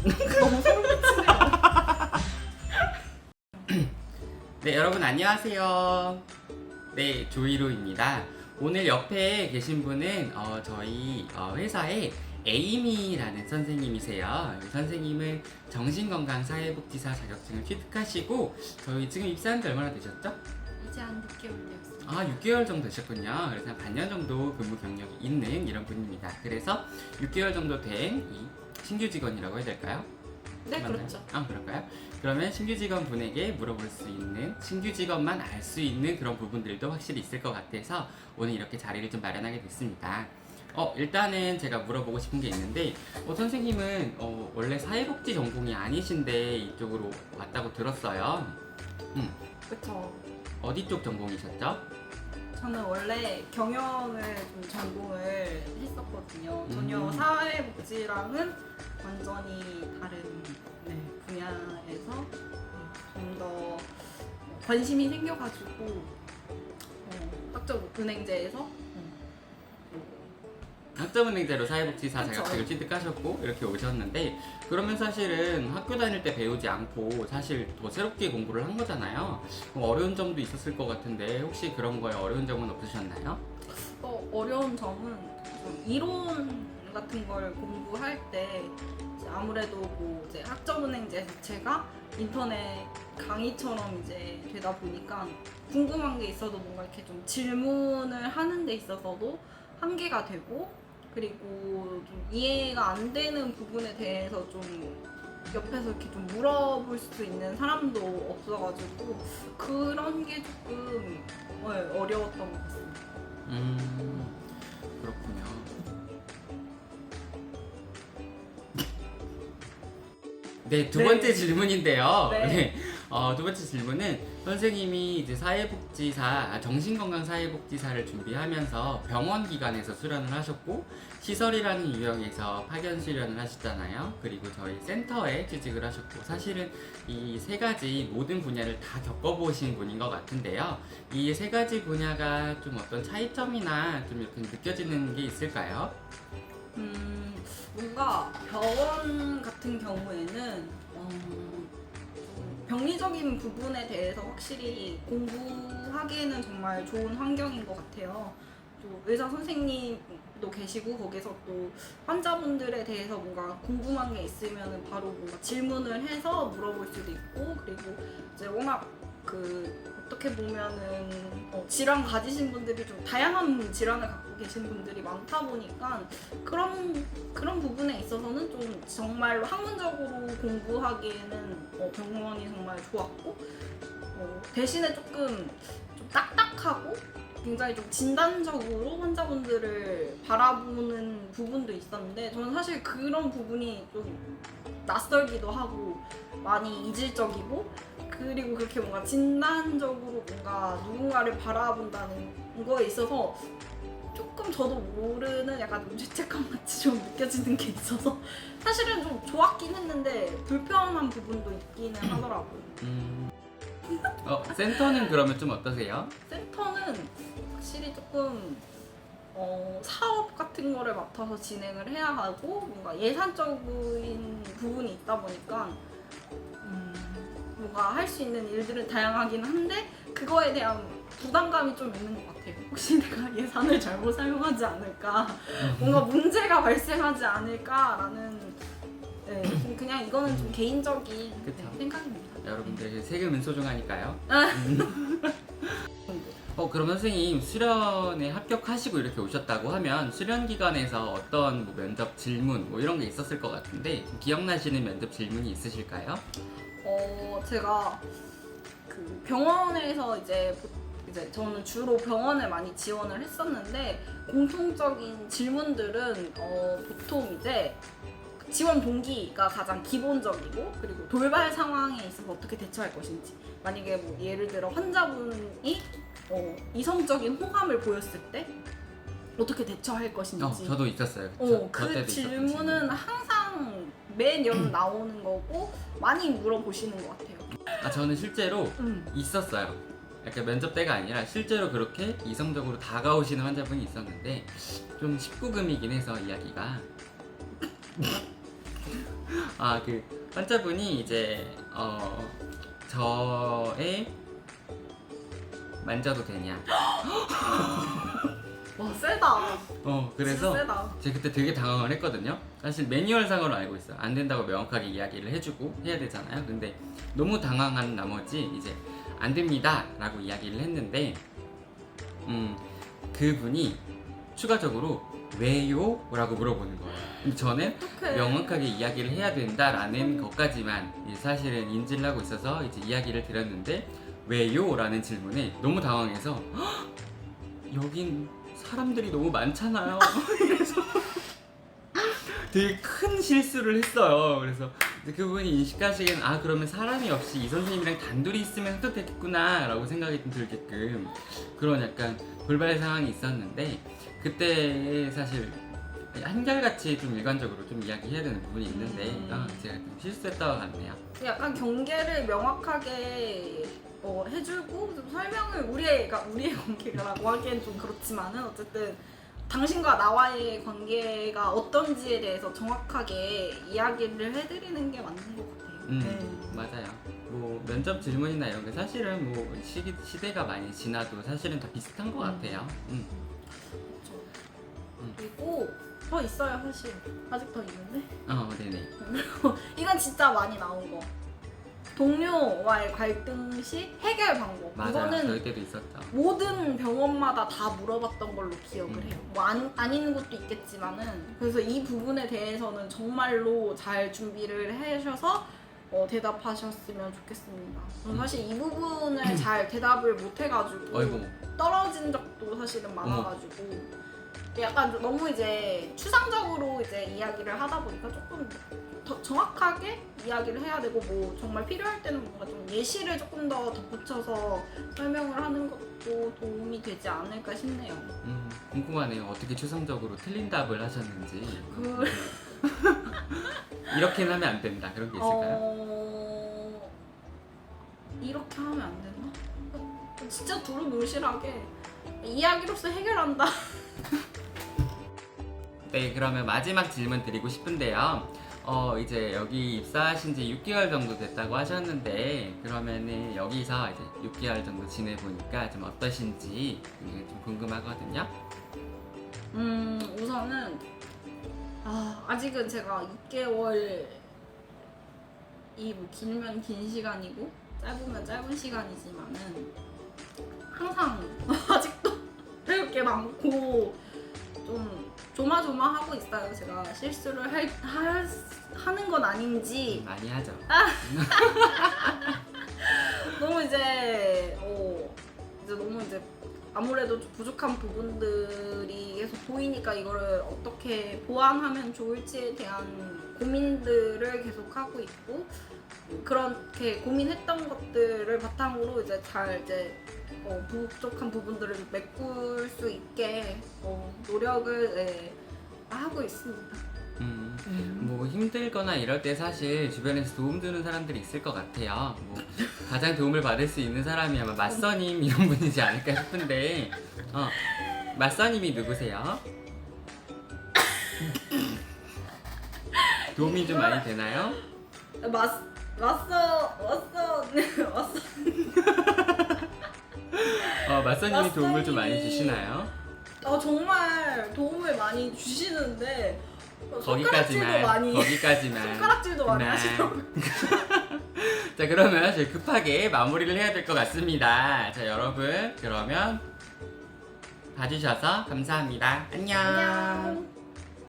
너무 소름 끼치네요. 네, 여러분 안녕하세요. 네, 조이로입니다. 오늘 옆에 계신 분은 저희 회사의 에이미라는 선생님이세요. 이 선생님은 정신건강사회복지사 자격증을 취득하시고 저희 지금 입사한 지 얼마나 되셨죠? 이제 한 6개월 되었습니다. 6개월 정도 되셨군요. 그래서 한 반년 정도 근무 경력이 있는 이런 분입니다. 그래서 6개월 정도 된 이 신규 직원이라고 해야 될까요? 네, 맞나요? 그렇죠. 그럴까요? 그러면 신규 직원분에게 물어볼 수 있는, 신규 직원만 알 수 있는 그런 부분들도 확실히 있을 것 같아서 오늘 이렇게 자리를 좀 마련하게 됐습니다. 일단은 제가 물어보고 싶은 게 있는데, 선생님은 원래 사회복지 전공이 아니신데 이쪽으로 왔다고 들었어요. 그쵸. 어디 쪽 전공이셨죠? 저는 원래 경영을 좀 전공을 했었거든요. 전혀 음. 사회복지랑은 완전히 다른 분야에서 좀 더 관심이 생겨가지고 학점은행제에서 학점은행제로 사회복지사 그쵸. 자격증을 취득하셨고 이렇게 오셨는데, 그러면 사실은 학교 다닐 때 배우지 않고 사실 더 새롭게 공부를 한 거잖아요. 그럼 어려운 점도 있었을 것 같은데 혹시 그런 거에 어려운 점은 없으셨나요? 어려운 점은 좀 이론 같은 걸 공부할 때 이제 아무래도 뭐 이제 학점은행제 자체가 인터넷 강의처럼 이제 되다 보니까 궁금한 게 있어도 뭔가 이렇게 좀 질문을 하는 데 있어서도 한계가 되고, 그리고 좀 이해가 안 되는 부분에 대해서 좀 옆에서 이렇게 좀 물어볼 수 있는 사람도 없어가지고 그런 게 조금 어려웠던 것 같습니다. 그렇군요. 네, 두 번째 네. 질문인데요. 네. 네. 두 번째 질문은 선생님이 이제 정신건강사회복지사를 준비하면서 병원 기관에서 수련을 하셨고, 시설이라는 유형에서 파견 수련을 하셨잖아요. 그리고 저희 센터에 취직을 하셨고, 사실은 이 세 가지 모든 분야를 다 겪어보신 분인 것 같은데요. 이 세 가지 분야가 좀 어떤 차이점이나 좀 이렇게 느껴지는 게 있을까요? 뭔가 병원 같은 경우에는 병리적인 부분에 대해서 확실히 공부하기에는 정말 좋은 환경인 것 같아요. 또 의사 선생님도 계시고 거기서 또 환자분들에 대해서 뭔가 궁금한 게 있으면 바로 뭔가 질문을 해서 물어볼 수도 있고, 그리고 이제 워낙 어떻게 보면은 질환 가지신 분들이 좀 다양한 질환을 갖고 계신 분들이 많다 보니까 그런 부분에 있어서는 좀 정말로 학문적으로 공부하기에는 병원이 정말 좋았고, 대신에 조금 좀 딱딱하고 굉장히 좀 진단적으로 환자분들을 바라보는 부분도 있었는데, 저는 사실 그런 부분이 좀 낯설기도 하고 많이 이질적이고, 그리고 그렇게 뭔가 진단적으로 뭔가 누군가를 바라본다는 거에 있어서 조금 저도 모르는 약간 좀 죄책감 같이 좀 느껴지는 게 있어서 사실은 좀 좋았긴 했는데 불편한 부분도 있기는 하더라고요. 센터는 그러면 좀 어떠세요? 센터는 확실히 조금 사업 같은 거를 맡아서 진행을 해야 하고 뭔가 예산적인 부분이 있다 보니까 뭔가 할 수 있는 일들은 다양하긴 한데 그거에 대한 부담감이 좀 있는 것 같아요. 혹시 내가 예산을 잘못 사용하지 않을까, 뭔가 문제가 발생하지 않을까라는 좀 그냥 이거는 좀 개인적인 그쵸. 생각입니다. 여러분들 세금은 소중하니까요. 그럼 선생님 수련에 합격하시고 이렇게 오셨다고 하면 수련 기간에서 어떤 뭐 면접 질문 뭐 이런 게 있었을 것 같은데 좀 기억나시는 면접 질문이 있으실까요? 제가 병원에서 이제 저는 주로 병원을 많이 지원을 했었는데 공통적인 질문들은 보통 이제 지원 동기가 가장 기본적이고, 그리고 돌발 상황에 있어서 어떻게 대처할 것인지, 만약에 뭐 예를 들어 환자분이 이성적인 호감을 보였을 때 어떻게 대처할 것인지. 저도 있었어요. 그 때도 질문은 있었던 질문. 항상 매년 나오는 거고 많이 물어보시는 것 같아요. 저는 실제로 있었어요. 약간 면접 때가 아니라 실제로 그렇게 이성적으로 다가오시는 환자분이 있었는데 좀 19금이긴 해서 이야기가 아, 그 환자분이 이제 저의 만져도 되냐? 와 세다. 그래서 진짜 세다. 제가 그때 되게 당황을 했거든요. 사실 매뉴얼상으로 알고 있어요. 안 된다고 명확하게 이야기를 해주고 해야 되잖아요. 근데 너무 당황한 나머지 이제 안 됩니다 라고 이야기를 했는데 그분이 추가적으로 왜요? 라고 물어보는 거예요. 근데 저는 어떡해. 명확하게 이야기를 해야 된다라는 것까지만 이제 사실은 인지를 하고 있어서 이제 이야기를 드렸는데 왜요? 라는 질문에 너무 당황해서 "헉! 여긴 사람들이 너무 많잖아요. 그래서 되게 큰 실수를 했어요. 그래서 이제 그분이 인식하시기엔 아 그러면 사람이 없이 이 선생님이랑 단둘이 있으면 해도 되겠구나 라고 생각이 좀 들게끔 그런 약간 돌발 상황이 있었는데 그때 사실 한결같이 좀 일관적으로 좀 이야기해야 되는 부분이 있는데 제가 좀 실수했던 것 같네요. 약간 경계를 명확하게 해주고 좀 설명을 우리의 관계라고 하기엔 좀 그렇지만은 어쨌든 당신과 나와의 관계가 어떤지에 대해서 정확하게 이야기를 해드리는 게 맞는 것 같아요. 맞아요. 뭐 면접 질문이나 이런 게 사실은 뭐 시대가 많이 지나도 사실은 다 비슷한 것 같아요. 그렇죠. 그리고 더 있어요 사실. 아직 더 있는데 네네. 이건 진짜 많이 나온 거. 동료와의 갈등 시 해결 방법. 맞아요. 이거는 저희 때도 있었죠. 모든 병원마다 다 물어봤던 걸로 기억을 해요. 뭐 아닌 것도 있겠지만은 그래서 이 부분에 대해서는 정말로 잘 준비를 하셔서 대답하셨으면 좋겠습니다. 저는 사실 이 부분을 잘 대답을 못 해가지고 어이구. 떨어진 적도 사실은 많아가지고 약간 좀 너무 이제 추상적으로 이제 이야기를 하다 보니까 조금 더 정확하게 이야기를 해야 되고 뭐 정말 필요할 때는 뭔가 좀 예시를 조금 더 덧붙여서 설명을 하는 것도 도움이 되지 않을까 싶네요. 궁금하네요. 어떻게 추상적으로 틀린 답을 하셨는지. 그- 이렇게는 하면 안 된다. 그런 게 있을까요? 이렇게 하면 안 되나? 진짜 두루뭉실하게 이야기로서 해결한다. 네, 그러면 마지막 질문 드리고 싶은데요. 이제 여기 입사하신 지 6개월 정도 됐다고 하셨는데 그러면은 여기서 이제 6개월 정도 지내보니까 좀 어떠신지 이게 좀 궁금하거든요. 우선은 아직은 제가 6개월이 뭐 길면 긴 시간이고 짧으면 짧은 시간이지만은 항상 아직도 배울 게 많고 좀 조마조마하고 있어요. 제가 실수를 하는 건 아닌지 많이 하죠. 너무 이제 너무 이제 아무래도 좀 부족한 부분들이 계속 보이니까 이거를 어떻게 보완하면 좋을지에 대한 고민들을 계속 하고 있고 그렇게 고민했던 것들을 바탕으로 이제 잘 이제 부족한 부분들을 메꿀 수 있게 노력을 하고 있습니다. 뭐 힘들거나 이럴 때 사실 주변에서 도움 주는 사람들이 있을 것 같아요. 뭐 가장 도움을 받을 수 있는 사람이 아마 맞서님 이런 분이지 않을까 싶은데 맞서님이 누구세요? 도움이 좀 많이 되나요? 왔어. 맞서님이 도움을 좀 많이 맞서님이 주시나요? 정말 도움을 많이 주시는데 거기까지만. 손가락질도 많이 그만. 하시더라고요. 자, 그러면 저희 급하게 마무리를 해야 될 것 같습니다. 자, 여러분 그러면 봐주셔서 감사합니다. 안녕. 안녕.